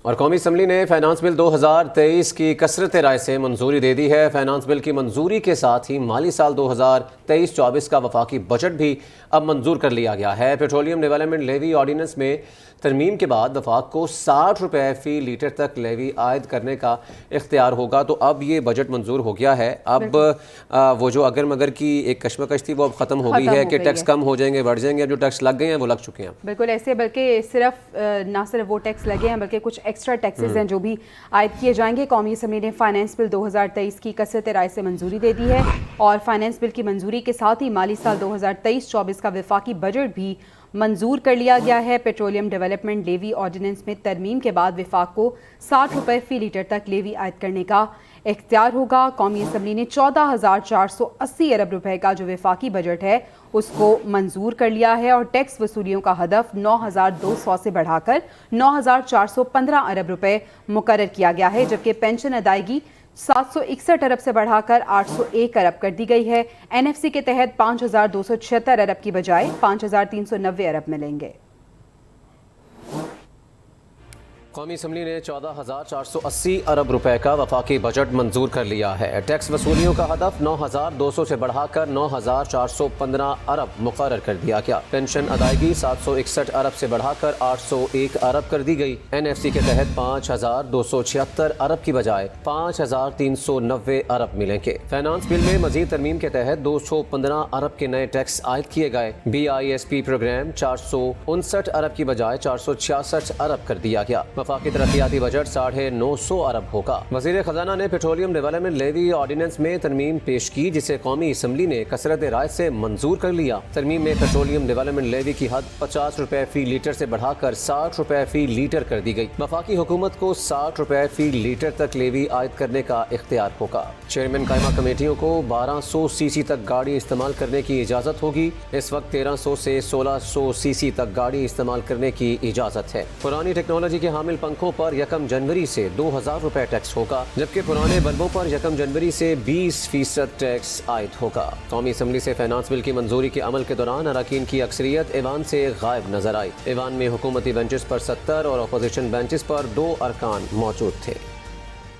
और कौमी असम्बली ने फाइनेंस बिल 2023 की कसरत राय से मंजूरी दे दी है। फाइनेंस बिल की मंजूरी के साथ ही माली साल 2023-24 का वफाकी बजट भी अब मंजूर कर लिया गया है। पेट्रोलियम डेवलपमेंट लेवी ऑर्डिनेंस में तरमीम के बाद वफाक को 60 रुपये फ़ी लीटर तक लेवी आयद करने का इख्तियार होगा। तो अब ये बजट मंजूर हो गया है। अब वो जो अगर मगर की एक कश्मकश थी वो अब ख़त्म हो गई है कि टैक्स कम हो जाएंगे, बढ़ जाएंगे। अब जो टैक्स लग गए हैं वो लग चुके हैं। बिल्कुल ऐसे, बल्कि ना सिर्फ वो टैक्स लगे हैं बल्कि कुछ एक्स्ट्रा टैक्सेस हैं जो भी आयद किए जाएंगे। कौमी असम्बली ने फाइनेंस बिल 2023 की कसरत राय से मंजूरी दे दी है और फाइनेंस बिल की मंजूरी के साथ ही माली साल 2023-24 का वफाकी बजट भी मंजूर कर लिया गया है। पेट्रोलियम डेवलपमेंट लेवी ऑर्डिनेंस में तरमीम के बाद विफाक को 60 रुपये फ़ी लीटर तक लेवी आयद करने का इख्तियार होगा। कौमी असम्बली ने 14,480 अरब रुपए का जो वफाकी बजट है उसको मंजूर कर लिया है और टैक्स वसूलियों का हदफ 9,200 से बढ़ाकर 9,415 अरब रुपए मुकर्रर किया गया है, जबकि पेंशन अदायगी 761 अरब से बढ़ाकर 801 अरब कर दी गई है। NFC के तहत 5,276 अरब की बजाय 5,390 अरब मिलेंगे। कौमी असम्बली ने 14,480 अरब रुपए का वफाकी बजट मंजूर कर लिया है। टैक्स वसूलियों का हदफ 9,200 से बढ़ाकर 9,415 अरब मुकर्रर कर दिया गया। पेंशन अदायगी 761 अरब से बढ़ाकर 801 अरब कर दी गई। NFC के तहत 5,276 अरब की बजाय 5,390 अरब मिलेंगे। फाइनेंस बिल में मजीद तरमीम के तहत 215 अरब के नए टैक्स आयद किए गए। BISP प्रोग्राम 459 अरब की बजाय 466 अरब कर दिया गया। वफाकी तरक्याती बजट 950 अरब होगा। वज़ीर खजाना ने पेट्रोलियम डेवलपमेंट लेवी ऑर्डिनेंस में तरमीम पेश की, जिसे कौमी असम्बली ने कसरत राय से मंजूर कर लिया। तरमीम में पेट्रोलियम डेवलपमेंट लेवी की हद 50 रुपये फ़ी लीटर से बढ़ाकर 60 रुपये फ़ी लीटर कर दी गई। वफाकी हुकूमत को 60 रुपये फ़ी लीटर तक लेवी आयद करने का इख्तियार होगा। चेयरमैन कायमा कमेटियों को 1200 सीसी तक गाड़ी इस्तेमाल करने की इजाज़त होगी। इस वक्त 1300 से 1600 सीसी तक गाड़ी इस्तेमाल करने की इजाज़त है। पुरानी टेक्नोलॉजी के हामिल पंखों पर 1 जनवरी से 2,000 रुपए टैक्स होगा, जबकि पुराने बल्बों पर 1 जनवरी से 20% टैक्स आयद होगा। कौमी असम्बली से फाइनेंस बिल की मंजूरी के अमल के दौरान अरकान की अक्सरियत ऐवान से गायब नजर आई। ऐवान में हुकूमती बेंचेस पर 70 और अपोजिशन बेंचेस पर 2 अरकान मौजूद थे।